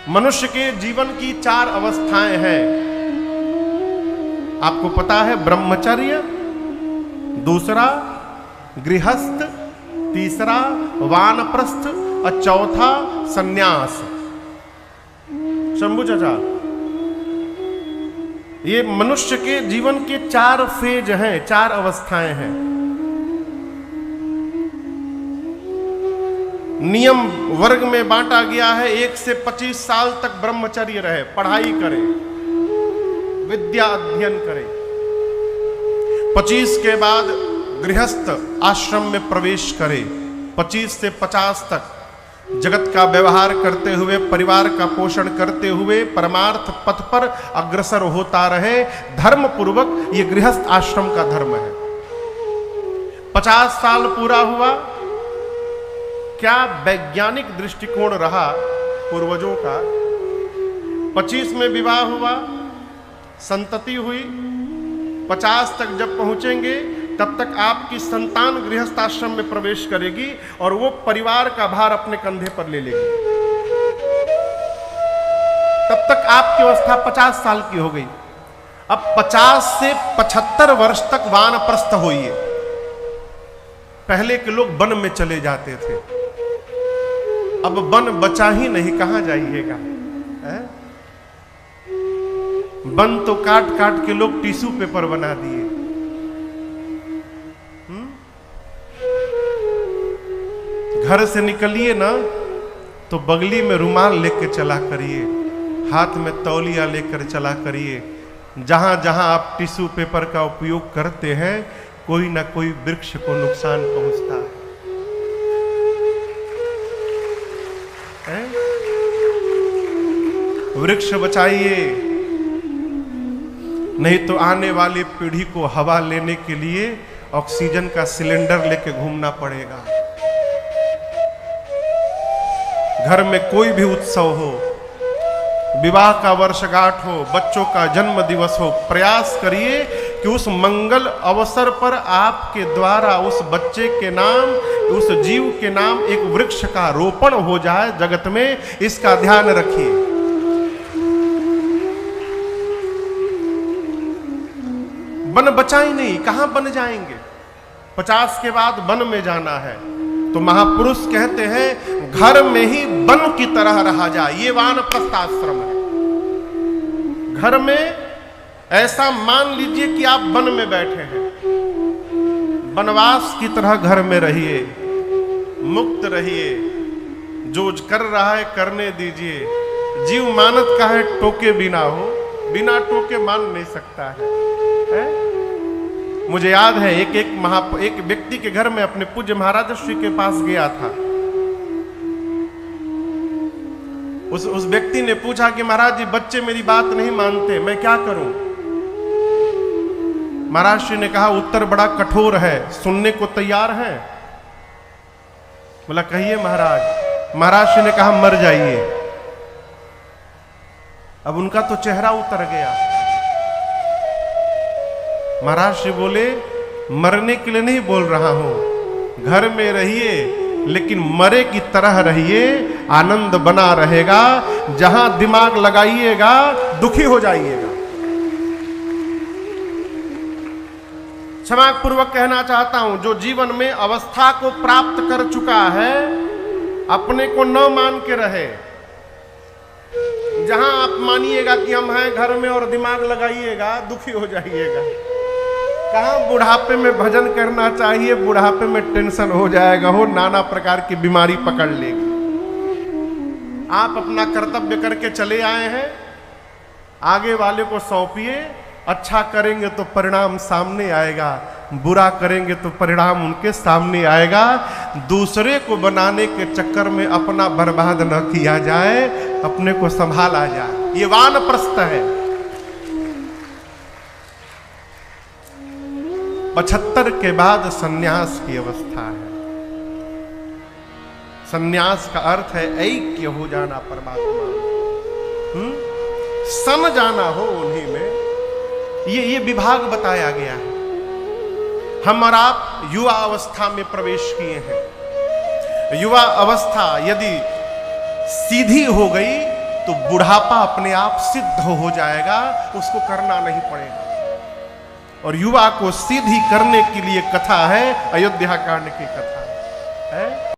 मनुष्य के जीवन की 4 अवस्थाएं हैं। आपको पता है, ब्रह्मचर्य, दूसरा गृहस्थ, तीसरा वानप्रस्थ और चौथा सन्यास। शंभू चाचा, ये मनुष्य के जीवन के 4 फेज हैं, 4 अवस्थाएं हैं। नियम वर्ग में बांटा गया है, 1 से 25 साल तक ब्रह्मचर्य रहे, पढ़ाई करे, विद्या अध्ययन करे। 25 के बाद गृहस्थ आश्रम में प्रवेश करे। 25 से 50 तक जगत का व्यवहार करते हुए, परिवार का पोषण करते हुए परमार्थ पथ पर अग्रसर होता रहे, धर्म पूर्वक। ये गृहस्थ आश्रम का धर्म है। 50 साल पूरा हुआ, क्या वैज्ञानिक दृष्टिकोण रहा पूर्वजों का। 25 में विवाह हुआ, संतति हुई। 50 तक जब पहुंचेंगे तब तक आपकी संतान गृहस्थ आश्रम में प्रवेश करेगी और वो परिवार का भार अपने कंधे पर ले लेगी। तब तक आपकी अवस्था 50 साल की हो गई। अब 50 से 75 वर्ष तक वानप्रस्थ होइए। पहले के लोग वन में चले जाते थे, अब वन बचा ही नहीं, कहां जाइएगा। वन तो काट काट के लोग टिश्यू पेपर बना दिए। घर से निकलिए ना तो बगली में रुमाल लेकर चला करिए, हाथ में तौलिया लेकर चला करिए। जहां जहां आप टिश्यू पेपर का उपयोग करते हैं, कोई ना कोई वृक्ष को नुकसान पहुंचता है। वृक्ष बचाइए, नहीं तो आने वाली पीढ़ी को हवा लेने के लिए ऑक्सीजन का सिलेंडर लेके घूमना पड़ेगा। घर में कोई भी उत्सव हो, विवाह का वर्षगांठ हो, बच्चों का जन्म दिवस हो, प्रयास करिए कि उस मंगल अवसर पर आपके द्वारा उस बच्चे के नाम, उस जीव के नाम एक वृक्ष का रोपण हो जाए जगत में। इसका ध्यान रखिए। वन बचा ही नहीं, कहां बन जाएंगे। 50 के बाद वन में जाना है तो महापुरुष कहते हैं घर में ही वन की तरह रहा जाए। ये वानप्रस्थ आश्रम है। घर में ऐसा मान लीजिए कि आप वन में बैठे हैं, वनवास की तरह घर में रहिए, मुक्त रहिए। जो कर रहा है करने दीजिए। जीव मानत का है टोके बिना हो, बिना टोके मान नहीं सकता है? मुझे याद है एक व्यक्ति के घर में अपने पूज्य महाराज श्री के पास गया था। उस व्यक्ति ने पूछा कि महाराज जी, बच्चे मेरी बात नहीं मानते, मैं क्या करूं? महाराज श्री ने कहा, उत्तर बड़ा कठोर है, सुनने को तैयार है? बोला कहिए महाराज। महाराज श्री ने कहा, मर जाइए। अब उनका तो चेहरा उतर गया। महाराज श्री बोले, मरने के लिए नहीं बोल रहा हूं, घर में रहिए लेकिन मरे की तरह रहिए, आनंद बना रहेगा। जहां दिमाग लगाइएगा दुखी हो जाइएगा। क्षमा पूर्वक कहना चाहता हूं, जो जीवन में अवस्था को प्राप्त कर चुका है, अपने को न मान के रहे। जहां आप मानिएगा कि हम हैं घर में और दिमाग लगाइएगा, दुखी हो जाइएगा। कहां बुढ़ापे में भजन करना चाहिए, बुढ़ापे में टेंशन हो जाएगा, हो नाना प्रकार की बीमारी पकड़ लेगी। आप अपना कर्तव्य करके चले आए हैं, आगे वाले को सौंपिए। अच्छा करेंगे तो परिणाम सामने आएगा, बुरा करेंगे तो परिणाम उनके सामने आएगा। दूसरे को बनाने के चक्कर में अपना बर्बाद न किया जाए, अपने को संभाला जाए। ये वानप्रस्थ है। 75 के बाद सन्यास की अवस्था है। सन्यास का अर्थ है ऐक्य हो जाना परमात्मा, सन जाना हो उन्हीं में। ये विभाग बताया गया है। हम और आप युवा अवस्था में प्रवेश किए हैं। युवा अवस्था यदि सीधी हो गई तो बुढ़ापा अपने आप सिद्ध हो जाएगा, उसको करना नहीं पड़ेगा। और युवा को सीधी करने के लिए कथा है, अयोध्या कांड की कथा है।